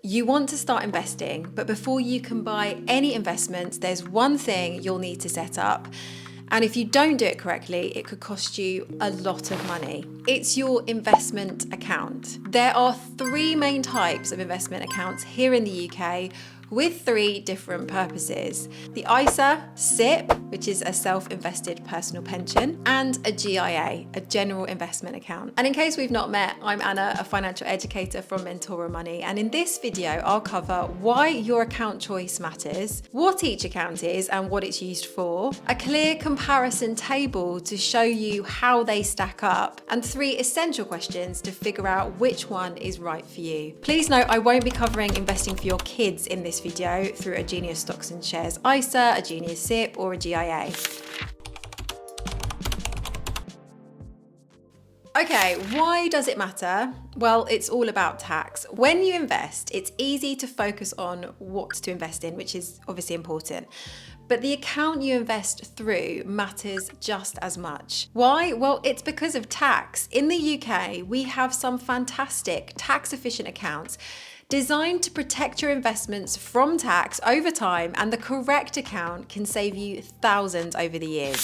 You want to start investing, but before you can buy any investments, there's one thing you'll need to set up. And if you don't do it correctly, it could cost you a lot of money. It's your investment account. There are three main types of investment accounts here in the UK, with three different purposes. The ISA, SIPP, which is a self-invested personal pension, and a GIA, a general investment account. And in case we've not met, I'm Anna, a financial educator from Mentora Money. And in this video, I'll cover why your account choice matters, what each account is and what it's used for, a clear comparison table to show you how they stack up, and three essential questions to figure out which one is right for you. Please note, I won't be covering investing for your kids in this video through a Genius Stocks and Shares ISA, a Genius SIPP, or a GIA. Okay, why does it matter? Well, it's all about tax. When you invest, it's easy to focus on what to invest in, which is obviously important. But the account you invest through matters just as much. Why? Well, it's because of tax. In the UK, we have some fantastic tax-efficient accounts designed to protect your investments from tax over time, and the correct account can save you thousands over the years.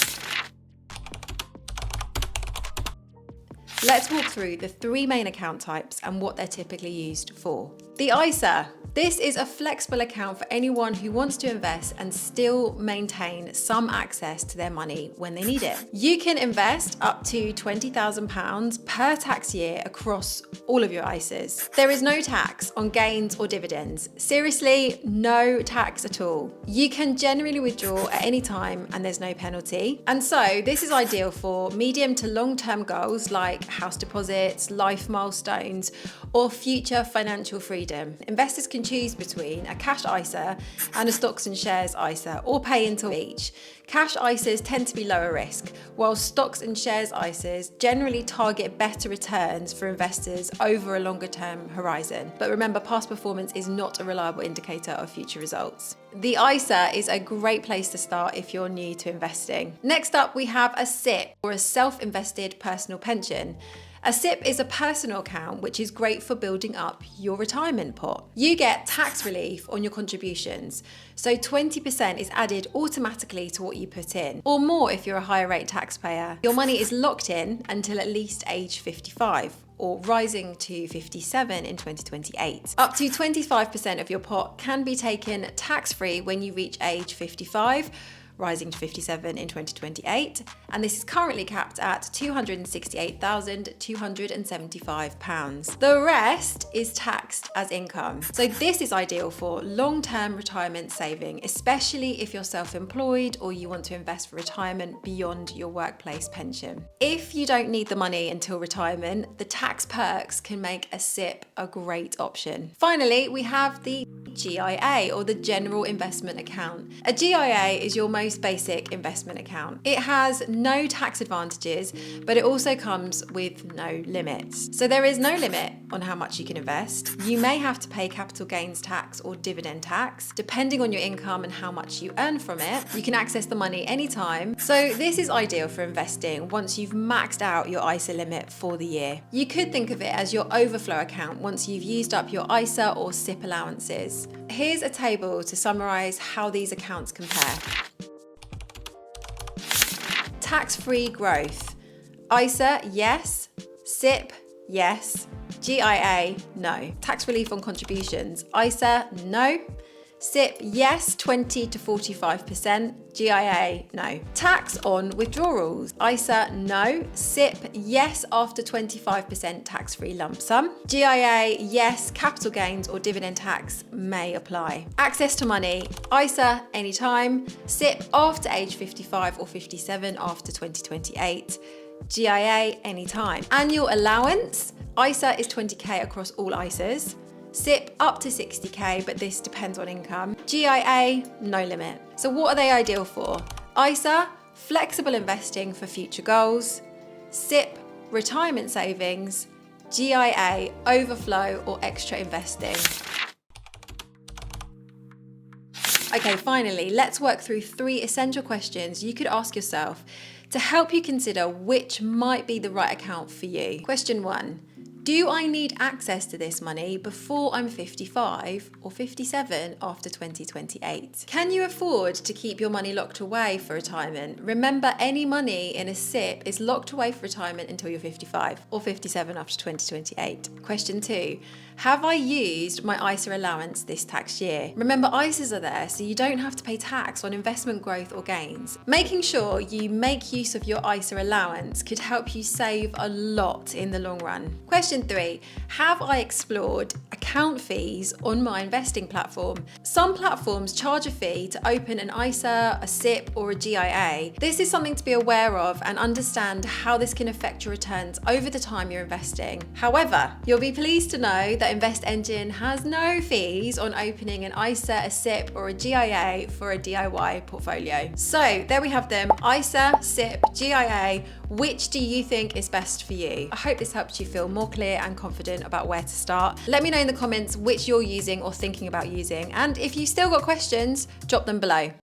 Let's walk through the three main account types and what they're typically used for. The ISA. This is a flexible account for anyone who wants to invest and still maintain some access to their money when they need it. You can invest up to £20,000 per tax year across all of your ISAs. There is no tax on gains or dividends. Seriously, no tax at all. You can generally withdraw at any time and there's no penalty. And so this is ideal for medium to long-term goals like house deposits, life milestones, or future financial freedom. Investors can choose between a cash ISA and a stocks and shares ISA, or pay into each. Cash ISAs tend to be lower risk, while stocks and shares ISAs generally target better returns for investors over a longer term horizon. But remember, past performance is not a reliable indicator of future results. The ISA is a great place to start if you're new to investing. Next up, we have a SIPP, or a self-invested personal pension. A SIPP is a personal account which is great for building up your retirement pot. You get tax relief on your contributions, so 20% is added automatically to what you put in, or more if you're a higher rate taxpayer. Your money is locked in until at least age 55, or rising to 57 in 2028. Up to 25% of your pot can be taken tax-free when you reach age 55, rising to 57 in 2028, and this is currently capped at £268,275. The rest is taxed as income. So this is ideal for long-term retirement saving, especially if you're self-employed or you want to invest for retirement beyond your workplace pension. If you don't need the money until retirement, the tax perks can make a SIPP a great option. Finally, we have the GIA, or the General Investment Account. A GIA is your most basic investment account. It has no tax advantages, but it also comes with no limits. So there is no limit on how much you can invest. You may have to pay capital gains tax or dividend tax, depending on your income and how much you earn from it. You can access the money anytime. So this is ideal for investing once you've maxed out your ISA limit for the year. You could think of it as your overflow account once you've used up your ISA or SIPP allowances. Here's a table to summarize how these accounts compare. Tax-free growth. ISA, yes. SIPP, yes. GIA, no. Tax relief on contributions. ISA, no. SIPP, yes, 20 to 45%. GIA, no. Tax on withdrawals. ISA, no. SIPP, yes, after 25% tax-free lump sum. GIA, yes, capital gains or dividend tax may apply. Access to money. ISA, anytime. SIPP, after age 55 or 57 after 2028. GIA, anytime. Annual allowance. ISA is 20k across all ISAs. SIPP up to 60k, but this depends on income. GIA, no limit. So what are they ideal for? ISA, flexible investing for future goals. SIPP, retirement savings. GIA, overflow or extra investing. Okay, finally, let's work through three essential questions you could ask yourself to help you consider which might be the right account for you. Question 1. Do I need access to this money before I'm 55 or 57 after 2028? Can you afford to keep your money locked away for retirement? Remember, any money in a SIPP is locked away for retirement until you're 55 or 57 after 2028. Question 2. Have I used my ISA allowance this tax year? Remember, ISAs are there so you don't have to pay tax on investment growth or gains. Making sure you make use of your ISA allowance could help you save a lot in the long run. Question 3. Have I explored account fees on my investing platform? Some platforms charge a fee to open an ISA, a SIPP, or a GIA. This is something to be aware of and understand how this can affect your returns over the time you're investing. However, you'll be pleased to know that InvestEngine has no fees on opening an ISA, a SIPP, or a GIA for a DIY portfolio. So there we have them: ISA, SIPP, GIA. Which do you think is best for you? I hope this helped you feel more clear and confident about where to start. Let me know in the comments which you're using or thinking about using. And if you've still got questions, drop them below.